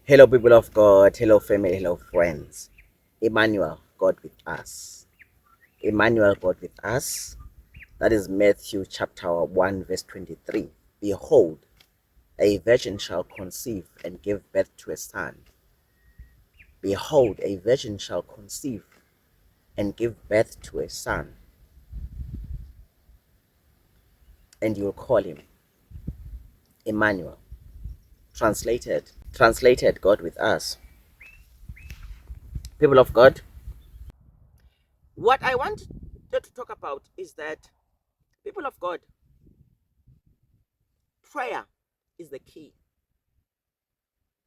Hello, people of God. Hello, family. Hello, friends. Emmanuel, God with us. Emmanuel, God with us. That is Matthew chapter 1, verse 23. Behold, a virgin shall conceive and give birth to a son. Behold, a virgin shall conceive and give birth to a son, and you will call him Emmanuel. Translated, God with us. People of God, what I want to talk about is that, people of God, prayer is the key.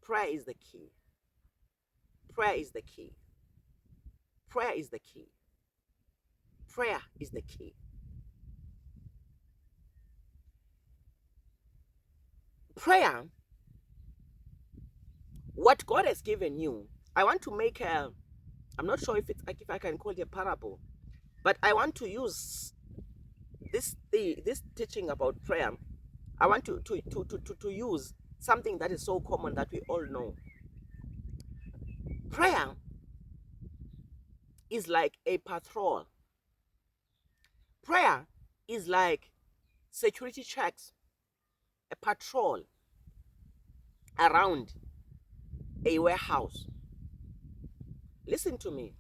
Prayer is the key. Prayer is the key. Prayer is the key. Prayer is the key. Prayer, what God has given you, I want to make I'm not sure if I can call it a parable, but I want to use this teaching about prayer. I want to use something that is so common that we all know. Prayer is like a patrol. Prayer is like security checks, a patrol around a warehouse. Listen to me.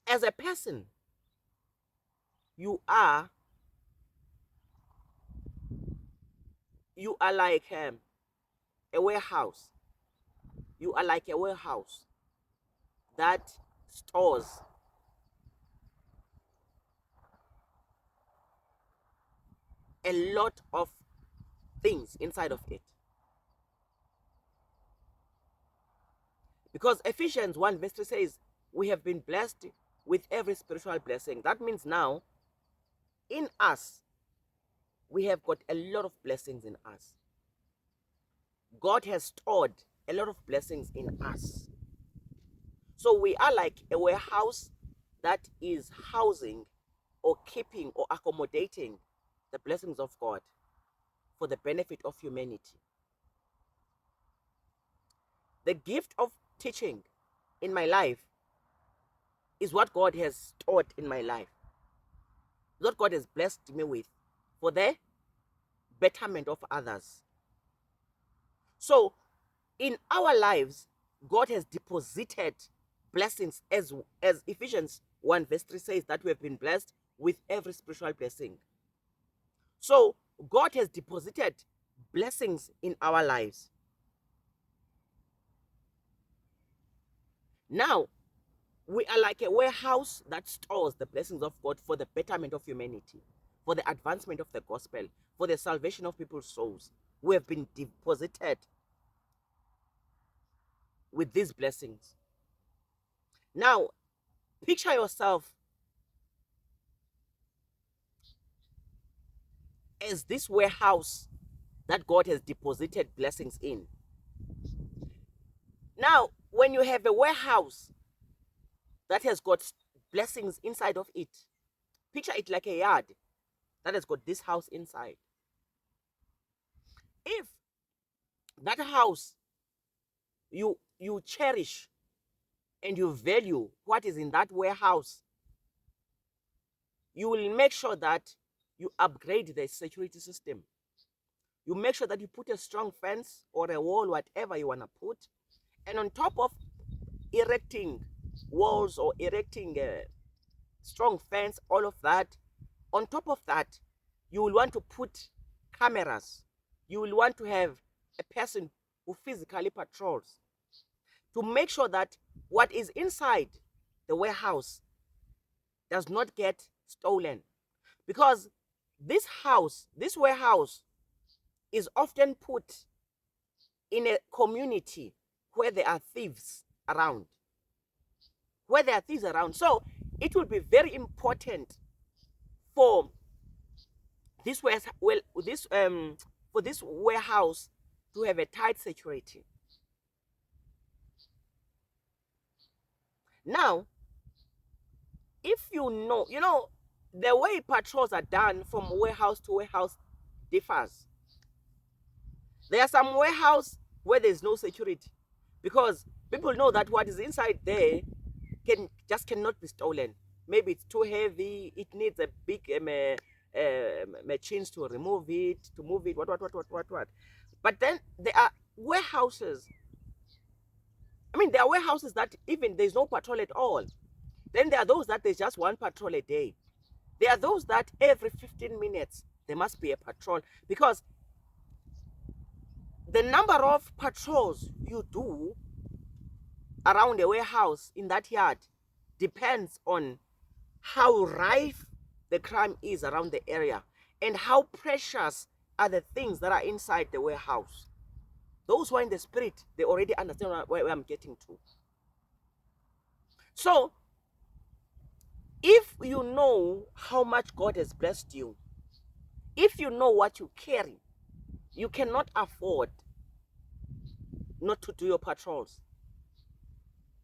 As a person, you are like a warehouse. You are like a warehouse that stores a lot of things inside of it. Because Ephesians 1 verse 3 says, we have been blessed with every spiritual blessing. That means now, in us, we have got a lot of blessings in us. God has stored a lot of blessings in us. So we are like a warehouse that is housing or keeping or accommodating the blessings of God for the benefit of humanity. The gift of teaching in my life is what God has taught in my life, what God has blessed me with for the betterment of others. So in our lives, God has deposited blessings, as Ephesians 1 verse 3 says, that we have been blessed with every spiritual blessing. So God has deposited blessings in our lives. Now, we are like a warehouse that stores the blessings of God for the betterment of humanity, for the advancement of the gospel, for the salvation of people's souls. We have been deposited with these blessings. Now, picture yourself as this warehouse that God has deposited blessings in. Now, when you have a warehouse that has got blessings inside of it, picture it like a yard that has got this house inside. If that house you cherish and you value what is in that warehouse, you will make sure that you upgrade the security system. You make sure that you put a strong fence or a wall, whatever you want to put. And on top of erecting walls or erecting a strong fence, all of that, on top of that, you will want to put cameras. You will want to have a person who physically patrols to make sure that what is inside the warehouse does not get stolen. Because this warehouse is often put in a community where there are thieves around. So it will be very important for this warehouse to have a tight security. Now, if you know, the way patrols are done from warehouse to warehouse differs. There are some warehouse where there's no security, because people know that what is inside there cannot be stolen. Maybe it's too heavy, it needs a big machines to remove it, to move it, what. But then there are warehouses. I mean, there are warehouses that even there's no patrol at all. Then there are those that there's just one patrol a day. There are those that every 15 minutes there must be a patrol, because the number of patrols you do around a warehouse in that yard depends on how rife the crime is around the area and how precious are the things that are inside the warehouse. Those who are in the spirit, they already understand where I'm getting to. So, if you know how much God has blessed you, if you know what you carry, you cannot afford not to do your patrols.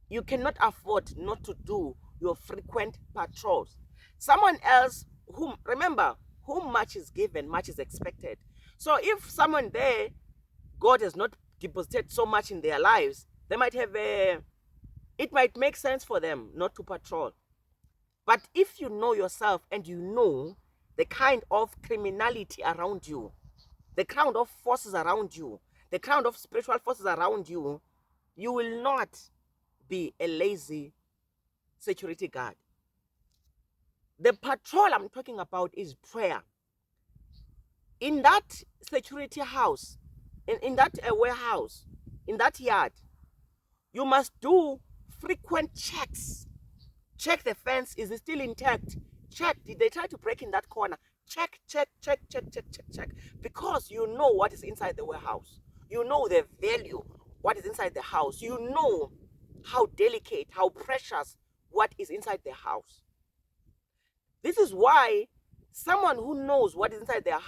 You cannot afford not to do your frequent patrols. Someone else, remember, whom much is given, much is expected. So if someone there, God has not deposited so much in their lives, they might have it might make sense for them not to patrol. But if you know yourself and you know the kind of criminality around you, the kind of forces around you, the kind of spiritual forces around you, you will not be a lazy security guard. The patrol I'm talking about is prayer. In that security house, in that warehouse, in that yard, you must do frequent checks. Check the fence, is it still intact? Check, did they try to break in that corner? Check. Because you know what is inside the warehouse. You know the value, what is inside the house. You know how delicate, how precious what is inside the house. This is why someone who knows what is inside their